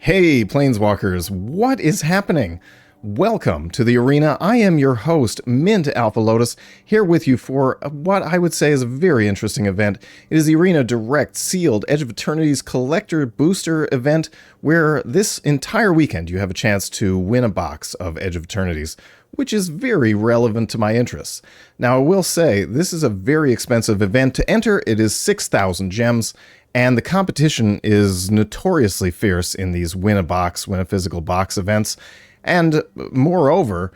Hey, Planeswalkers, what is happening? Welcome to the arena. I am your host, Mint Alpha Lotus, here with you for what I would say is a very interesting event. It is the Arena Direct Sealed Edge of Eternities Collector Booster event, where this entire weekend you have a chance to win a box of Edge of Eternities, which is very relevant to my interests. Now, I will say, this is a very expensive event to enter. It is 6,000 gems. And the competition is notoriously fierce in these win a physical box events. And moreover,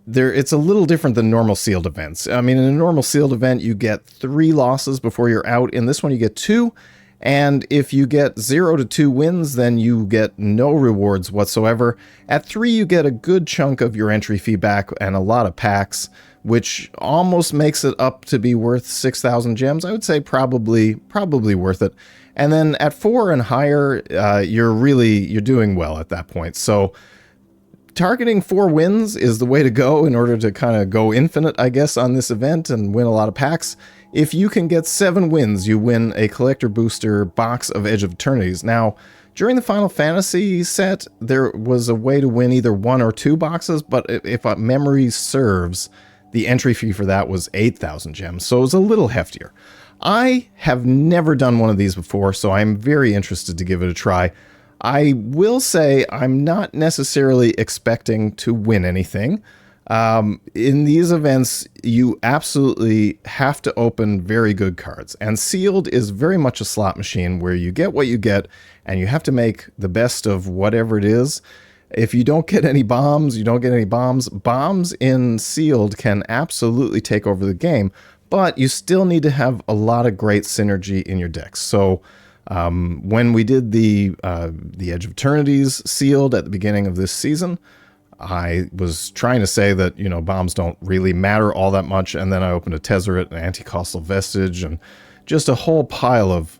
it's a little different than normal sealed events. I mean, in a normal sealed event, you get 3 losses before you're out. In this one, you get 2. And if you get 0 to 2 wins, then you get no rewards whatsoever. At 3, you get a good chunk of your entry fee back and a lot of packs, which almost makes it up to be worth 6,000 gems. I would say probably worth it. And then at 4 and higher, you're doing well at that point. So targeting 4 wins is the way to go in order to kind of go infinite, I guess, on this event and win a lot of packs. If you can get 7 wins, you win a collector booster box of Edge of Eternities. Now, during the Final Fantasy set, there was a way to win either 1 or 2 boxes, but if memory serves, the entry fee for that was 8,000 gems, so it was a little heftier. I have never done one of these before, so I'm very interested to give it a try. I will say I'm not necessarily expecting to win anything. In these events, you absolutely have to open very good cards, and Sealed is very much a slot machine where you get what you get, and you have to make the best of whatever it is. If you don't get any bombs, you don't get any bombs. Bombs in Sealed can absolutely take over the game, but you still need to have a lot of great synergy in your decks. So when we did the Edge of Eternities Sealed at the beginning of this season, I was trying to say that, you know, bombs don't really matter all that much, and then I opened a Tezzeret, an Anti-Costal Vestige, and just a whole pile of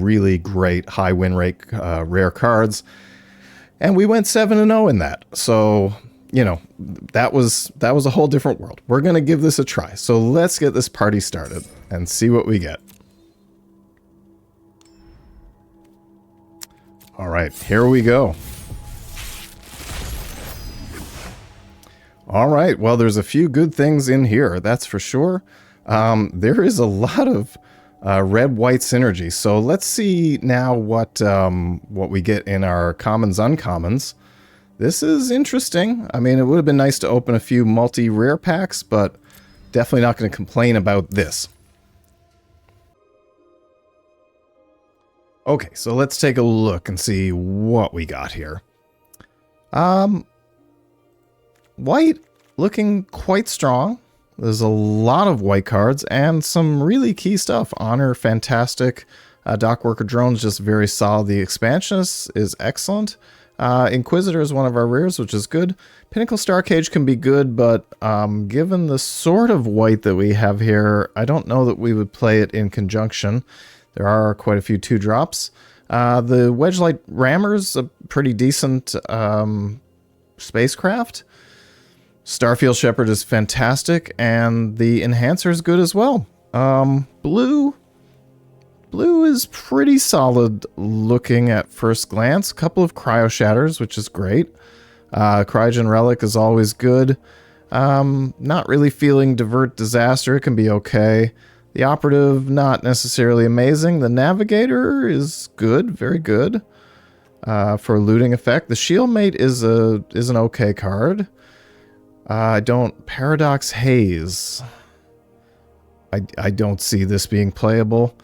really great high win rate rare cards. And we went 7-0 in that. So, you know, that was a whole different world. We're going to give this a try. So let's get this party started and see what we get. All right, here we go. All right, well, there's a few good things in here, that's for sure. There is a lot of red-white synergy. So let's see now what we get in our commons, uncommons. This is interesting. I mean, it would have been nice to open a few multi-rare packs, but definitely not going to complain about this. Okay, so let's take a look and see what we got here. White looking quite strong. There's a lot of white cards and some really key stuff. Honor, fantastic. Dockworker Drone's just very solid. The Expansionist is excellent. Inquisitor is one of our rares, which is good. Pinnacle Starcage can be good, but given the sort of white that we have here, I don't know that we would play it in conjunction. There are quite a few 2-drops. The Wedgelight Rammer's a pretty decent spacecraft. Starfield Shepherd is fantastic, and the Enhancer is good as well. Blue is pretty solid looking at first glance. A couple of Cryo Shatters, which is great. Cryogen Relic is always good. Not really feeling Divert Disaster. It can be okay. The Operative, not necessarily amazing. The Navigator is good, very good for a looting effect. The Shieldmate is an okay card. Paradox Haze. I don't see this being playable.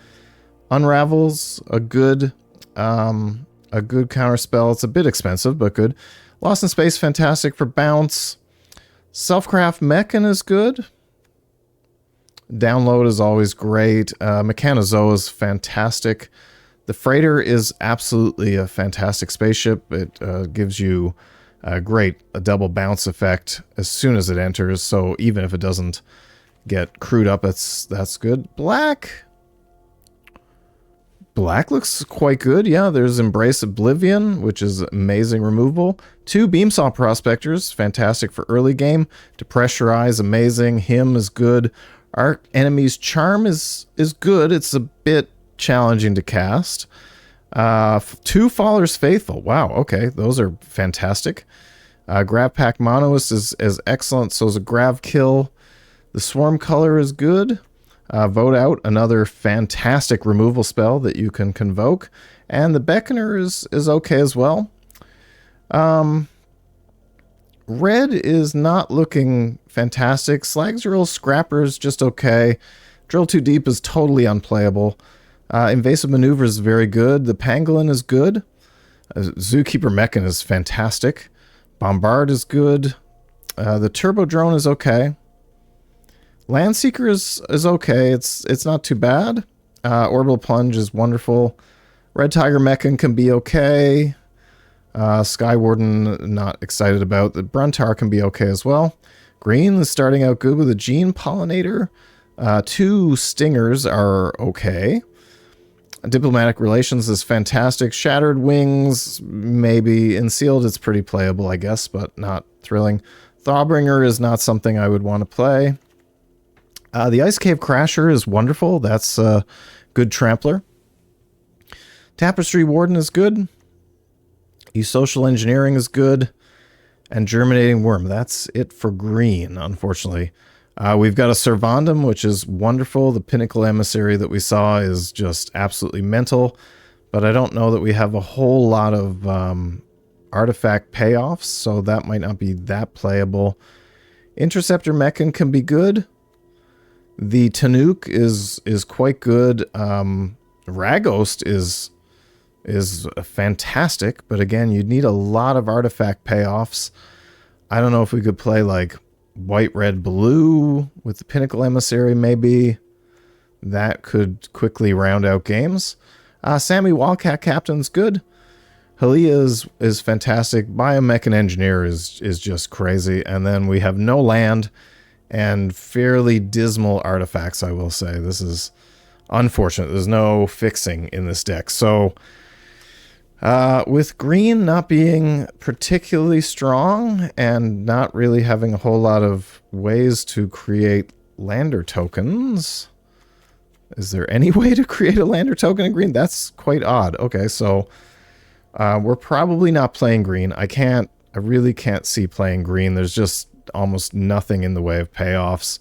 Unravel's a good counterspell. It's a bit expensive, but good. Lost in Space, fantastic for bounce. Selfcraft Mechan is good. Download is always great. Mechanozoa is fantastic. The Freighter is absolutely a fantastic spaceship. It gives you a double bounce effect as soon as it enters, so even if it doesn't get crewed up, that's good. Black looks quite good. Yeah, there's Embrace Oblivion, which is amazing removal. 2 Beamsaw Prospectors, fantastic for early game. Depressurize, amazing. Him is good. Our enemy's Charm is good. It's a bit challenging to cast. Two Faller's Faithful. Wow, okay, those are fantastic. Grav Pack Monoist is excellent, so is a Grav Kill. The Swarm Color is good. Vote out, another fantastic removal spell that you can convoke. And the Beckoner is okay as well. Red is not looking fantastic. Slagzeril Scrapper is just okay. Drill Too Deep is totally unplayable. Invasive Maneuver is very good. The Pangolin is good. Zookeeper Mechan is fantastic. Bombard is good. The Turbo Drone is okay. Landseeker is okay. It's not too bad. Orbital Plunge is wonderful. Red Tiger Mechan can be okay. Skywarden, not excited about. The Bruntar can be okay as well. Green is starting out good with a Gene Pollinator. Two Stingers are okay. Diplomatic Relations is fantastic. Shattered Wings, maybe. Ensealed, it's pretty playable, I guess, but not thrilling. Thawbringer is not something I would want to play. The Ice Cave Crasher is wonderful. That's a good trampler. Tapestry Warden is good. Social Engineering is good. And Germinating Worm. That's it for green, unfortunately. We've got a Servandum, which is wonderful. The Pinnacle Emissary that we saw is just absolutely mental. But I don't know that we have a whole lot of artifact payoffs, so that might not be that playable. Interceptor Mechan can be good. The Tanuk is quite good. Ragost is fantastic, but again, you'd need a lot of artifact payoffs. I don't know if we could play like white, red, blue with the Pinnacle Emissary, maybe. That could quickly round out games. Sammy Wildcat Captain's good. Halia is fantastic. Biomechan Engineer is just crazy. And then we have no land and fairly dismal artifacts, I will say. This is unfortunate. There's no fixing in this deck. So with green not being particularly strong and not really having a whole lot of ways to create lander tokens, is there any way to create a lander token in green? That's quite odd. Okay, so we're probably not playing green. I really can't see playing green. There's just almost nothing in the way of payoffs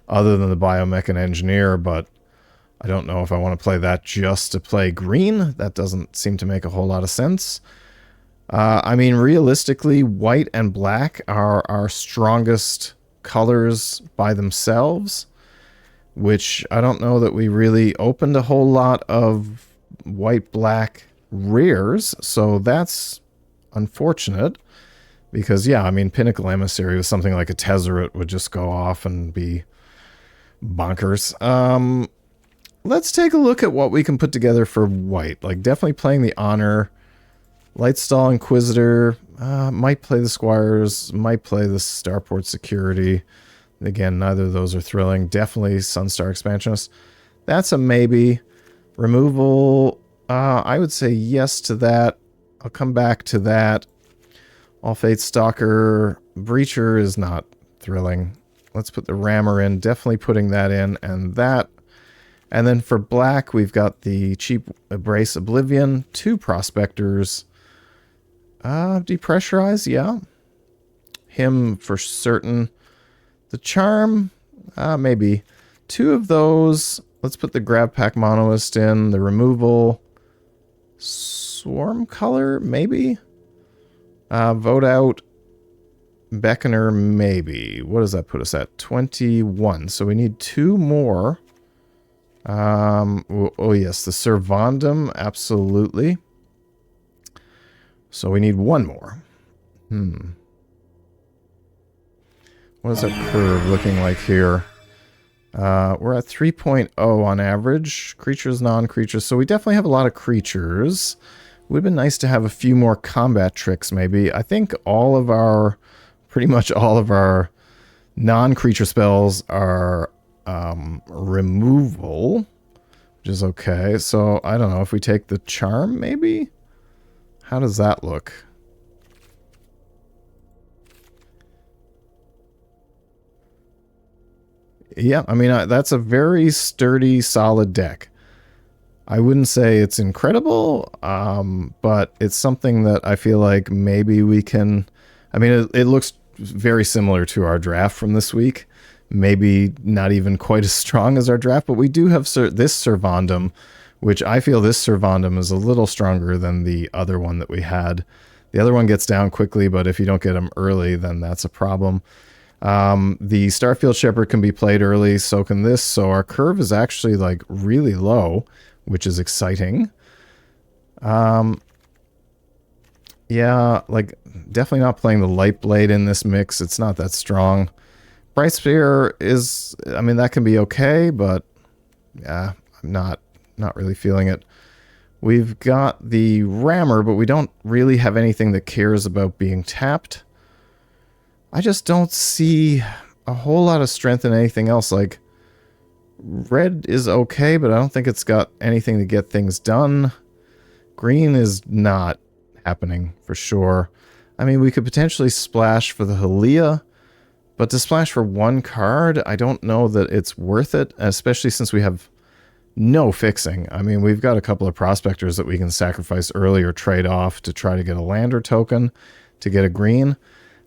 other than the Biomechan Engineer, but I don't know if I want to play that just to play green. That doesn't seem to make a whole lot of sense. I mean, realistically, white and black are our strongest colors by themselves, which I don't know that we really opened a whole lot of white-black rares, so that's unfortunate. Because, yeah, I mean, Pinnacle Emissary with something like a Tezzeret would just go off and be bonkers. Let's take a look at what we can put together for white. Like, definitely playing the Honor. Lightstall Inquisitor. Might play the Squires. Might play the Starport Security. Again, neither of those are thrilling. Definitely Sunstar Expansionist. That's a maybe. Removal. I would say yes to that. I'll come back to that. All Fate Stalker. Breacher is not thrilling. Let's put the Rammer in. Definitely putting that in and that. And then for black, we've got the cheap Embrace Oblivion. Two Prospectors. Depressurize, yeah. Him for certain. The Charm, maybe. Two of those. Let's put the Grab Pack Monoist in. The Removal. Swarm Color, maybe. Vote out Beckoner, maybe. What does that put us at? 21. So we need two more. Oh yes, the Servandum, absolutely. So we need one more. What is our curve looking like here? We're at 3.0 on average. Creatures, non-creatures. So we definitely have a lot of creatures. Would have been nice to have a few more combat tricks, maybe. I think pretty much all of our non-creature spells are removal, which is okay. So I don't know if we take the Charm, maybe? How does that look? Yeah, I mean, that's a very sturdy, solid deck. I wouldn't say it's incredible, but it's something that I feel like maybe we can... I mean, it looks very similar to our draft from this week. Maybe not even quite as strong as our draft, but we do have this Servandum, which I feel this Servandum is a little stronger than the other one that we had. The other one gets down quickly, but if you don't get them early, then that's a problem. The Starfield Shepherd can be played early, so can this. So our curve is actually like really low, which is exciting. Yeah, like definitely not playing the Light Blade in this mix. It's not that strong. Bright Spear is, I mean, that can be okay, but yeah, I'm not really feeling it. We've got the Rammer, but we don't really have anything that cares about being tapped. I just don't see a whole lot of strength in anything else. Like, red is okay, but I don't think it's got anything to get things done. Green is not happening for sure. I mean, we could potentially splash for the Halia, but to splash for one card, I don't know that it's worth it, especially since we have no fixing. I mean, we've got a couple of prospectors that we can sacrifice early or trade off to try to get a lander token to get a green.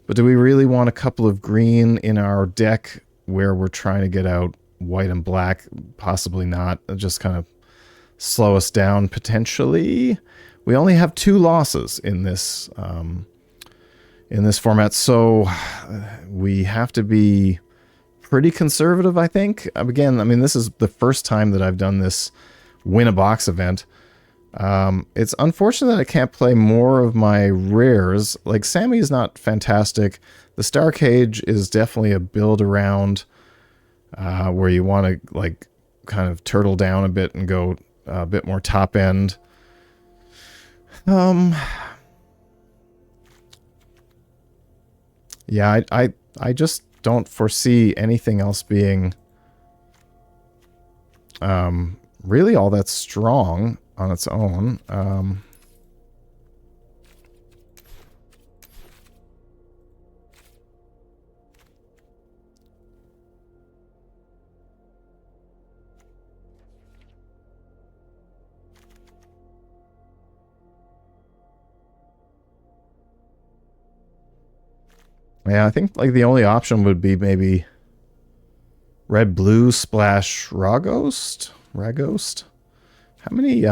But do we really want a couple of green in our deck where we're trying to get out white and black? Possibly not. It'll just kind of slow us down potentially. We only have 2 losses in this format, so we have to be pretty conservative, I think. Again, I mean, this is the first time that I've done this win a box event. It's unfortunate that I can't play more of my rares. Like, Sammy is not fantastic. The Star Cage is definitely a build around where you want to, like, kind of turtle down a bit and go a bit more top end. Yeah, I just don't foresee anything else being really all that strong on its own. Yeah, I think like the only option would be maybe red blue splash Ragost. How many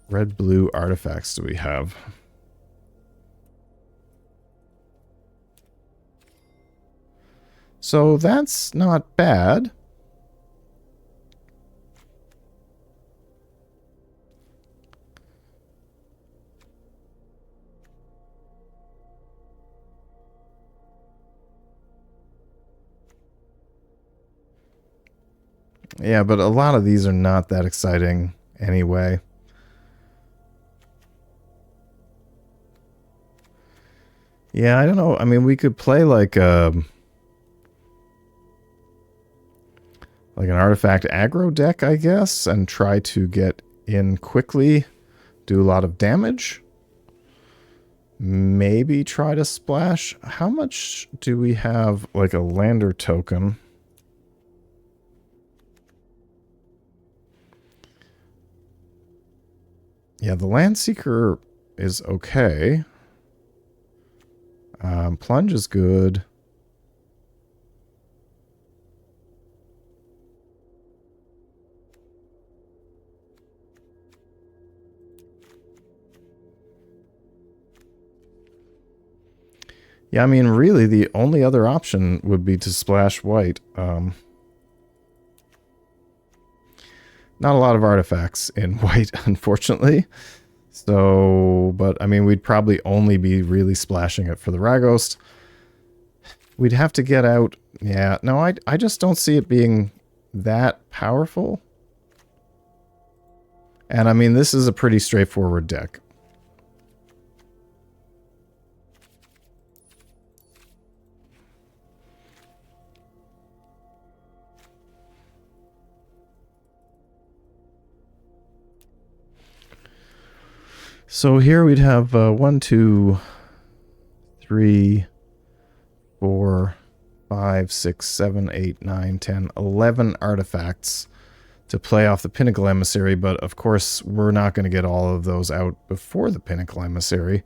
red blue artifacts do we have? So that's not bad. Yeah, but a lot of these are not that exciting anyway. Yeah, I don't know. I mean, we could play like an artifact aggro deck, I guess, and try to get in quickly, do a lot of damage. Maybe try to splash. How much do we have, like, a lander token? Yeah, the Landseeker is okay. Plunge is good. Yeah, I mean, really, the only other option would be to splash white. Not a lot of artifacts in white, unfortunately. So, but I mean, we'd probably only be really splashing it for the Ragost. We'd have to get out. Yeah, no, I just don't see it being that powerful. And I mean, this is a pretty straightforward deck. So here we'd have 1, 2, 3, 4, 5, 6, 7, 8, 9, 10, 11 artifacts to play off the Pinnacle Emissary, but of course we're not going to get all of those out before the Pinnacle Emissary.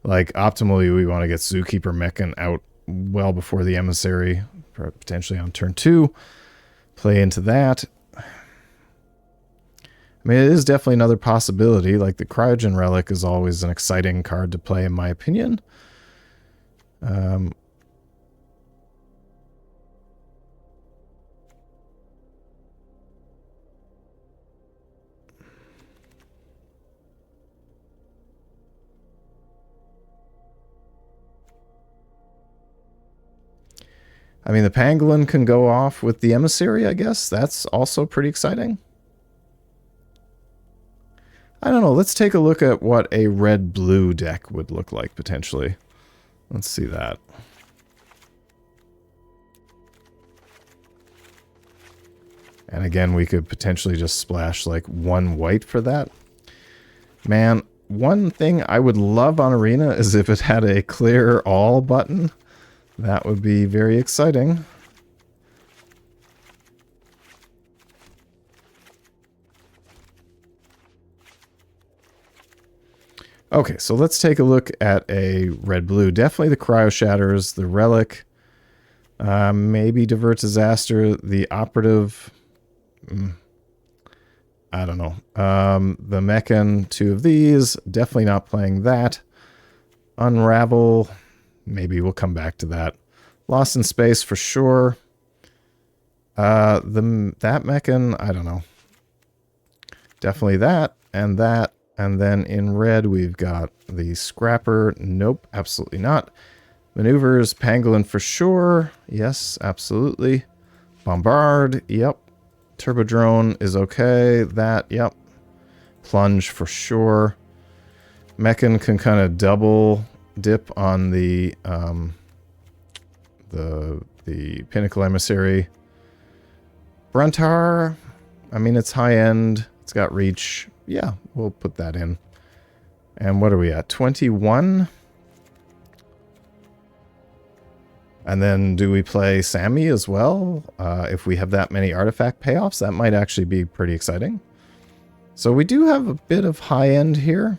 Like, optimally, we want to get Zookeeper Mechan out well before the Emissary, potentially on turn 2. Play into that. I mean, it is definitely another possibility. Like, the Cryogen Relic is always an exciting card to play, in my opinion. I mean, the Pangolin can go off with the Emissary, I guess. That's also pretty exciting. I don't know. Let's take a look at what a red-blue deck would look like, potentially. Let's see that. And again, we could potentially just splash, like, 1 white for that. Man, one thing I would love on Arena is if it had a clear all button. That would be very exciting. Okay, so let's take a look at a red-blue. Definitely the Cryo Shatters, the Relic, maybe Divert Disaster, the Operative. I don't know. The Mechan, 2 of these. Definitely not playing that. Unravel. Maybe we'll come back to that. Lost in Space for sure. That Mechan, I don't know. Definitely that. And then in red, we've got the Scrapper. Nope, absolutely not. Maneuvers, Pangolin for sure. Yes, absolutely. Bombard, yep. Turbo Drone is okay. That, yep. Plunge for sure. Mechan can kind of double dip on the Pinnacle Emissary. Bruntar, I mean, it's high end. It's got reach. Yeah, we'll put that in. And what are we at? 21? And then do we play Sammy as well? If we have that many artifact payoffs, that might actually be pretty exciting. So we do have a bit of high end here.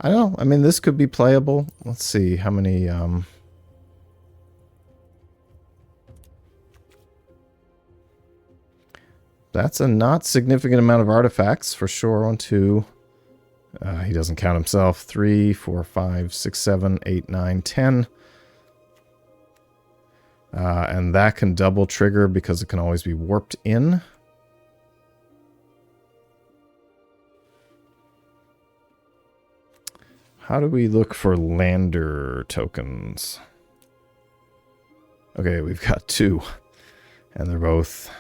I don't know. I mean, this could be playable. Let's see how many... That's a not significant amount of artifacts for sure. 1, 2... he doesn't count himself. 3, 4, 5, 6, 7, 8, 9, 10. And that can double trigger because it can always be warped in. How do we look for lander tokens? Okay, we've got 2. And they're both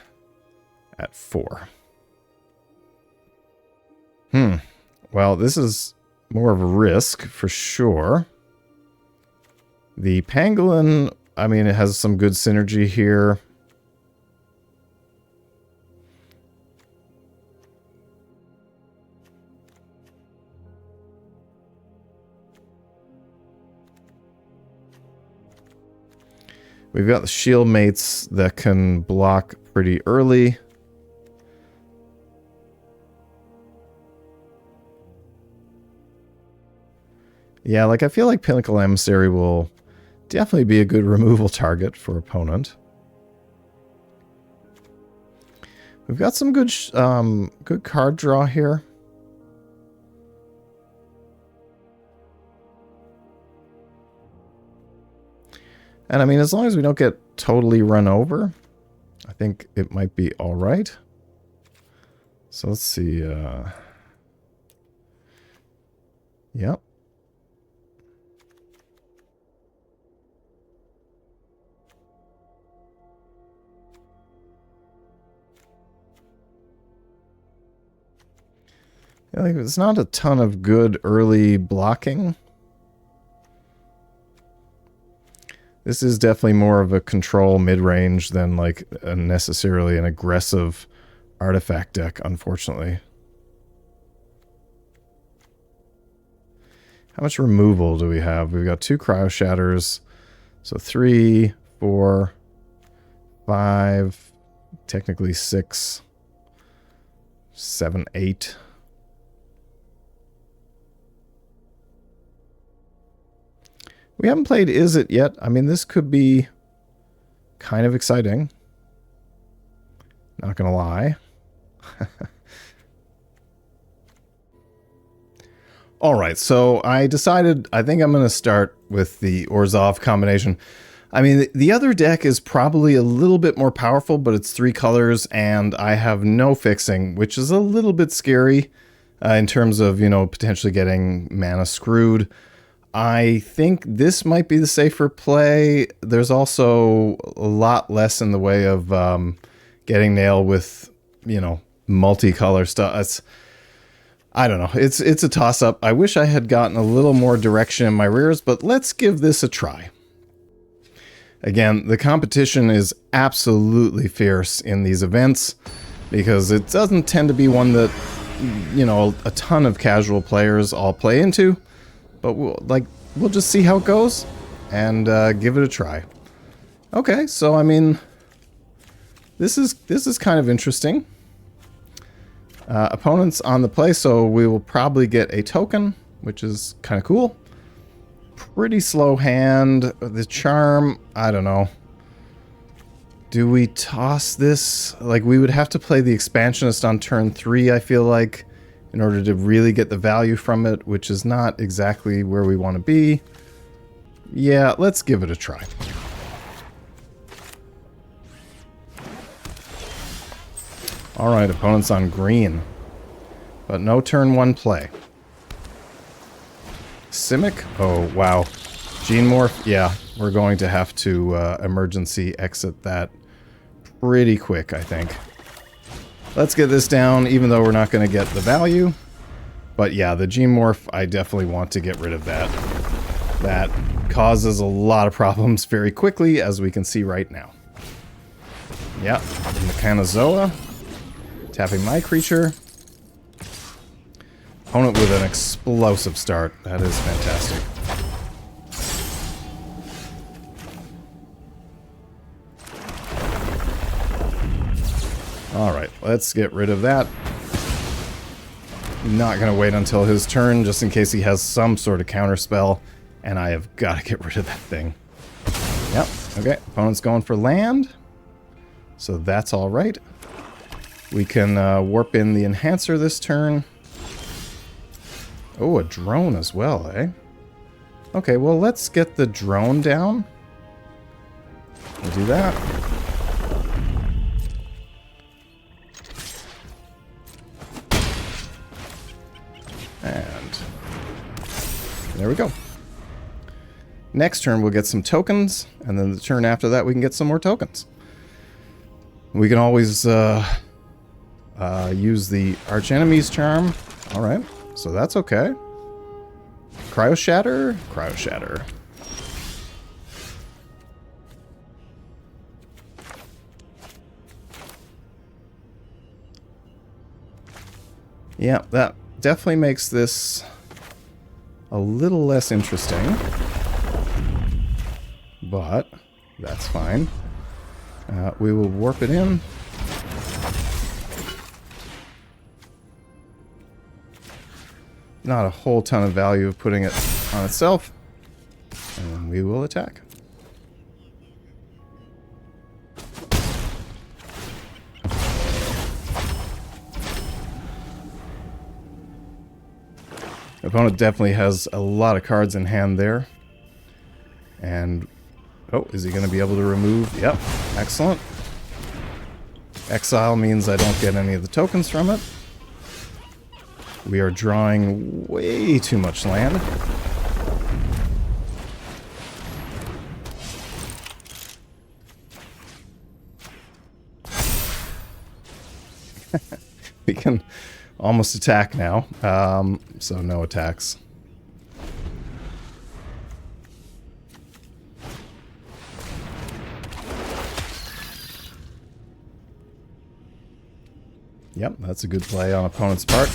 at 4. Well, this is more of a risk for sure. The Pangolin, I mean, it has some good synergy here. We've got the shield mates that can block pretty early. Yeah, like I feel like Pinnacle Emissary will definitely be a good removal target for opponent. We've got some good good card draw here. And I mean, as long as we don't get totally run over, I think it might be all right. So let's see. Yep. Yeah, like, it's not a ton of good early blocking. This is definitely more of a control mid-range than like necessarily an aggressive artifact deck, unfortunately. How much removal do we have? We've got 2 Cryo Shatters. So 3, 4, 5, technically 6, 7, 8. We haven't played Izzet yet. I mean, this could be kind of exciting. Not gonna lie. Alright, so I decided I think I'm gonna start with the Orzhov combination. I mean, the other deck is probably a little bit more powerful, but it's 3 colors, and I have no fixing, which is a little bit scary in terms of, you know, potentially getting mana screwed. I think this might be the safer play. There's also a lot less in the way of getting nailed with, you know, multicolor stuff. I don't know. It's a toss-up. I wish I had gotten a little more direction in my rears, but let's give this a try. Again, the competition is absolutely fierce in these events because it doesn't tend to be one that, you know, a ton of casual players all play into. But we'll just see how it goes and give it a try. Okay, so I mean, this is kind of interesting. Opponents on the play, so we will probably get a token, which is kind of cool. Pretty slow hand. The charm, I don't know. Do we toss this? Like, we would have to play the expansionist on turn 3, I feel like, in order to really get the value from it, which is not exactly where we want to be. Yeah, let's give it a try. Alright, opponents on green. But no turn 1 play. Simic? Oh, wow. Gene Morph? Yeah, we're going to have to emergency exit that pretty quick, I think. Let's get this down, even though we're not going to get the value. But yeah, the Gene Morph, I definitely want to get rid of that. That causes a lot of problems very quickly, as we can see right now. Yeah, Mechanozoa. Tapping my creature. Opponent with an explosive start. That is fantastic. Alright, let's get rid of that. Not going to wait until his turn, just in case he has some sort of counter spell. And I have got to get rid of that thing. Yep, okay. Opponent's going for land. So that's alright. We can warp in the Enhancer this turn. Oh, a drone as well, eh? Okay, well, let's get the drone down. We'll do that. And there we go. Next turn, we'll get some tokens, and then the turn after that, we can get some more tokens. We can always use the Archenemy's charm. All right. So that's okay. Cryo Shatter? Cryo Shatter. Yeah, that definitely makes this a little less interesting. But that's fine. We will warp it in. Not a whole ton of value of putting it on itself. And we will attack. The opponent definitely has a lot of cards in hand there. And, oh, is he going to be able to remove? Yep, excellent. Exile means I don't get any of the tokens from it. We are drawing way too much land. We can almost attack now, so no attacks. Yep, that's a good play on opponent's part.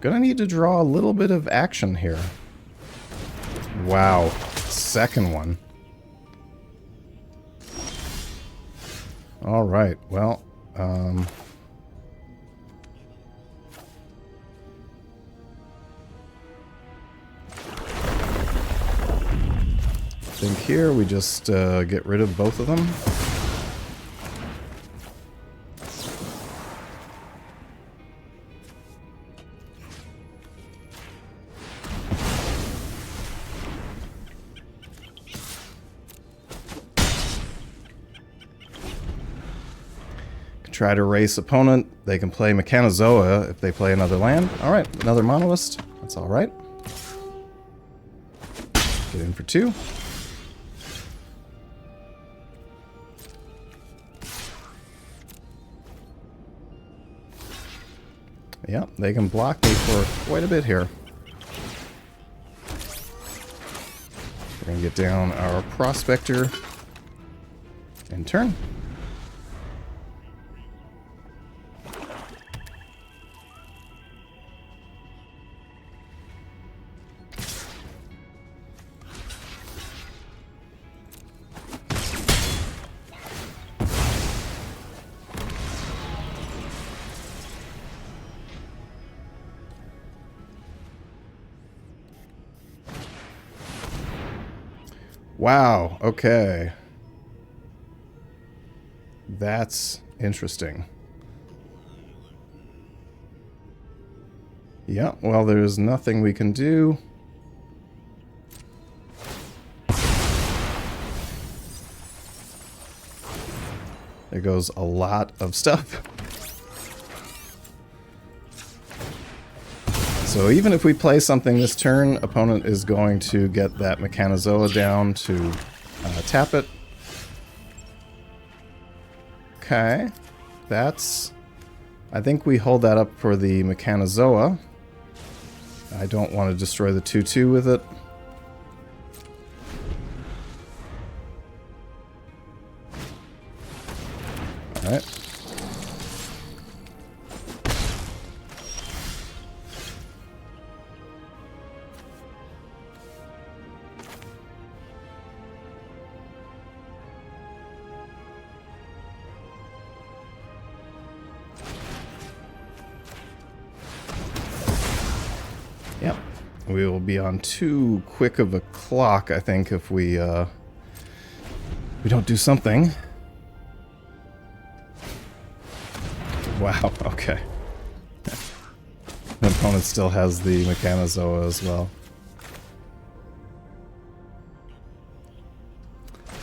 Gonna need to draw a little bit of action here. Wow, second one. All right, well, I think here we just get rid of both of them. Try to race opponent. They can play Mechanozoa if they play another land. Alright, another Monoist. That's alright. Get in for 2. Yeah, they can block me for quite a bit here. We're going to get down our Prospector in turn. Wow, okay. That's interesting. Yeah, well, there's nothing we can do. There goes a lot of stuff. So even if we play something this turn, opponent is going to get that Mechanozoa down to tap it. Okay. That's... I think we hold that up for the Mechanozoa. I don't want to destroy the 2/2 with it. Alright. Yep. We will be on too quick of a clock, I think, if we don't do something. Wow, okay. The opponent still has the Mechanozoa as well.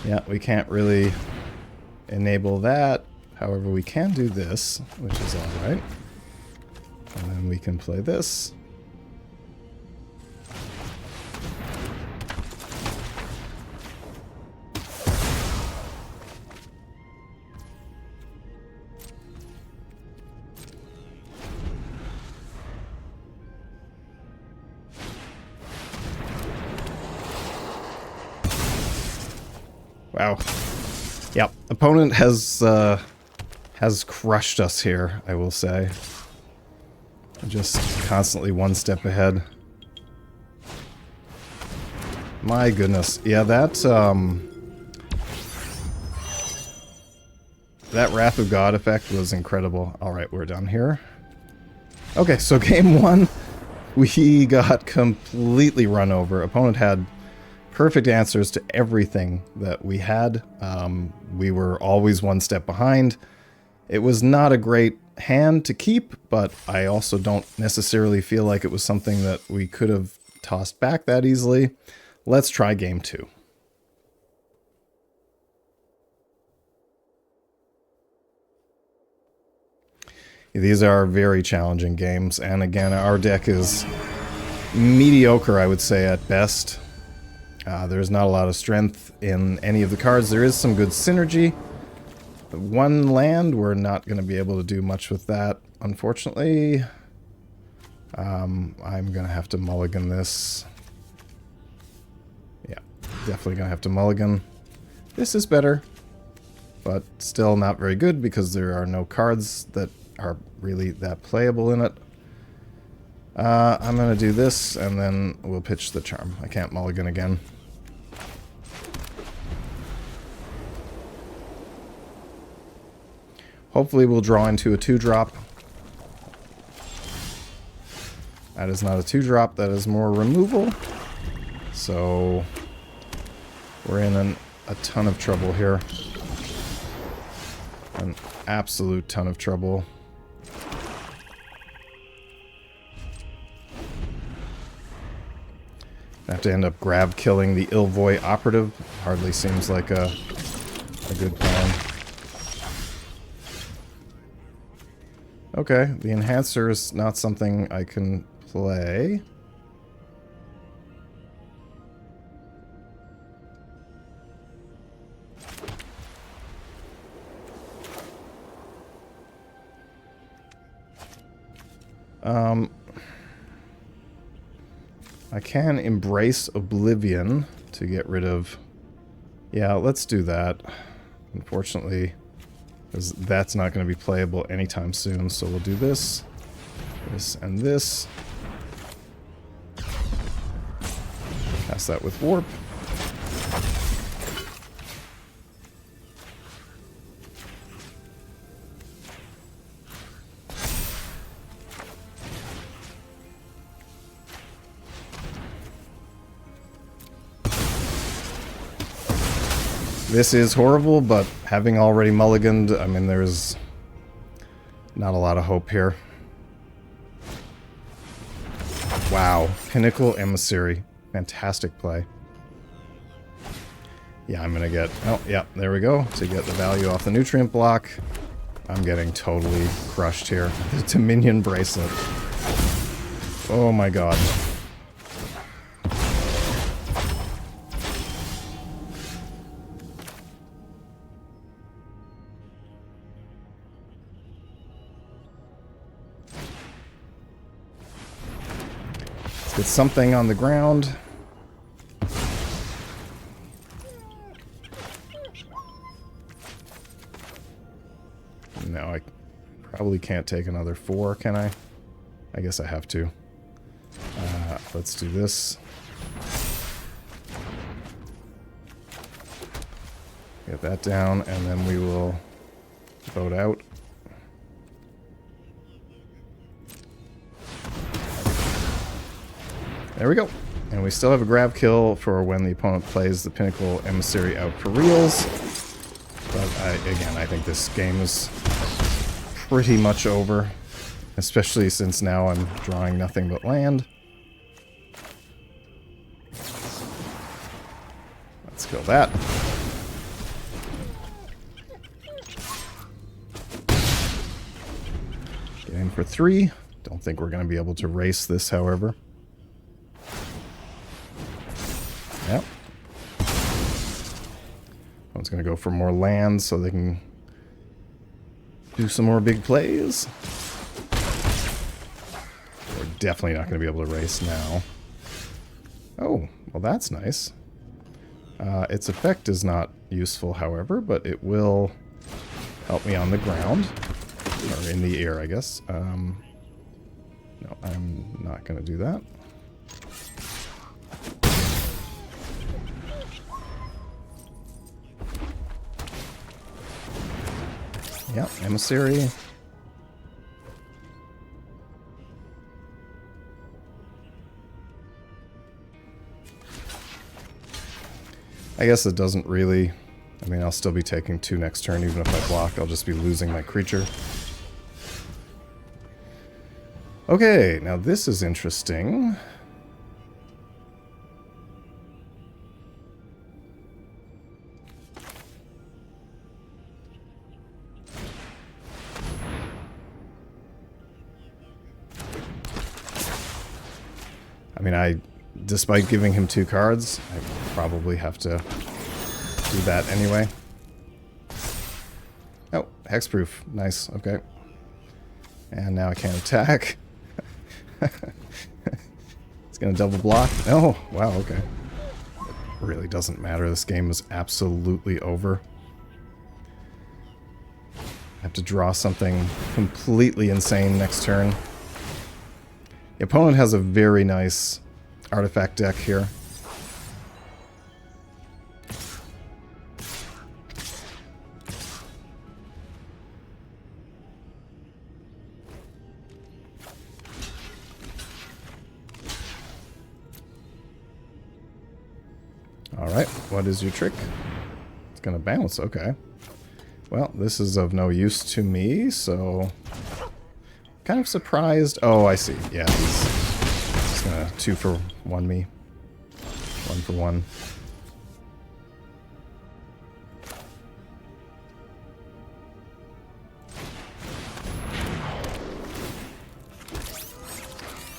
Yeah, we can't really enable that. However, we can do this, which is alright. And then we can play this. Wow. Yep. Opponent has crushed us here, I will say. Just constantly one step ahead. My goodness. Yeah, that Wrath of God effect was incredible. Alright, we're done here. Okay, so game 1, we got completely run over. Opponent had perfect answers to everything that we had. We were always one step behind. It was not a great hand to keep, but I also don't necessarily feel like it was something that we could have tossed back that easily. Let's try game 2. These are very challenging games, and again, our deck is mediocre, I would say, at best. There's not a lot of strength in any of the cards. There is some good synergy. One land, we're not going to be able to do much with that, unfortunately. I'm going to have to mulligan this. Yeah, definitely going to have to mulligan. This is better, but still not very good because there are no cards that are really that playable in it. I'm going to do this, and then we'll pitch the charm. I can't mulligan again. Hopefully we'll draw into a 2-drop. That is not a 2-drop, that is more removal. So we're in a ton of trouble here. An absolute ton of trouble. I have to end up grab killing the Ilvoy operative. Hardly seems like a good plan. Okay, the enhancer is not something I can play. I can embrace Oblivion to get rid of... Yeah, let's do that. Unfortunately, because that's not going to be playable anytime soon, so we'll do this, this, and this. Pass that with Warp. This is horrible, but having already mulliganed, I mean, there's not a lot of hope here. Wow. Pinnacle Emissary. Fantastic play. Yeah, I'm gonna get... Oh, yeah, there we go. To get the value off the nutrient block. I'm getting totally crushed here. The Dominion Bracelet. Oh my god. Get something on the ground. No, I probably can't take another 4, can I? I guess I have to. Let's do this. Get that down, and then we will vote out. There we go. And we still have a grab kill for when the opponent plays the Pinnacle Emissary out for reals. But again, I think this game is pretty much over. Especially since now I'm drawing nothing but land. Let's kill that. Get in for 3. Don't think we're going to be able to race this, however. Yep. One's going to go for more land so they can do some more big plays. We're definitely not going to be able to race now. Oh, well that's nice. Its effect is not useful, however, but it will help me on the ground. Or in the air, I guess. No, I'm not going to do that. Yep, Emissary. I guess it doesn't really... I mean, I'll still be taking 2 next turn, even if I block. I'll just be losing my creature. Okay, now this is interesting. I mean, despite giving him 2 cards, I probably have to do that anyway. Oh, hexproof. Nice, okay. And now I can't attack. It's gonna double block. Oh, wow, okay. It really doesn't matter. This game is absolutely over. I have to draw something completely insane next turn. The opponent has a very nice artifact deck here. Alright, what is your trick? It's gonna bounce, okay. Well, this is of no use to me, so... Kind of surprised. Oh, I see. Yeah, he's gonna 2-for-1 me. 1-for-1.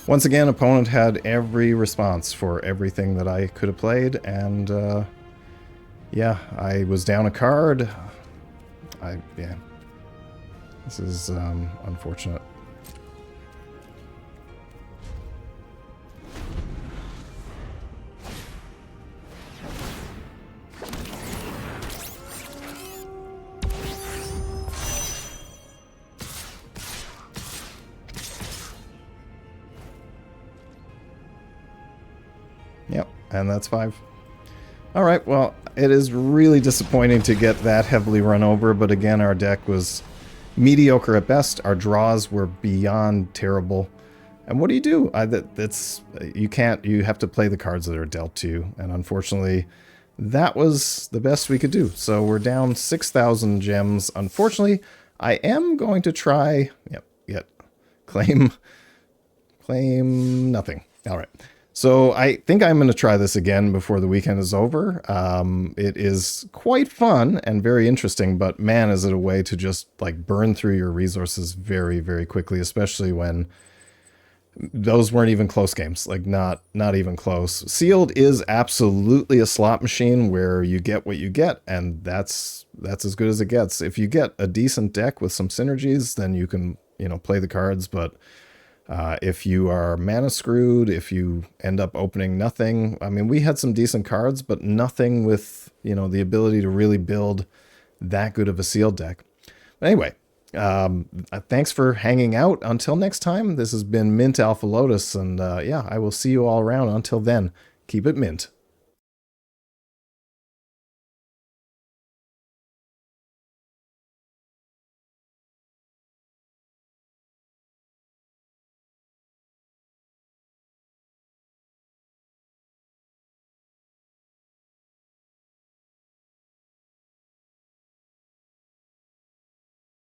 Once again, opponent had every response for everything that I could have played, and yeah, I was down a card. Yeah. This is unfortunate. Yep, and that's 5. Alright, well, it is really disappointing to get that heavily run over, but again, our deck was mediocre at best. Our draws were beyond terrible. And what do? You have to play the cards that are dealt to you, and unfortunately, that was the best we could do. So we're down 6,000 gems. Unfortunately, I am going to try... Claim nothing. Alright. So I think I'm going to try this again before the weekend is over. It is quite fun and very interesting, but man, is it a way to just like burn through your resources very, very quickly, especially when those weren't even close games, like not even close. Sealed is absolutely a slot machine where you get what you get, and that's as good as it gets. If you get a decent deck with some synergies, then you can, play the cards, but if you are mana screwed, if you end up opening nothing, I mean, we had some decent cards, but nothing with, the ability to really build that good of a sealed deck. But anyway, thanks for hanging out. Until next time, this has been Mint Alpha Lotus, and yeah, I will see you all around. Until then, keep it mint.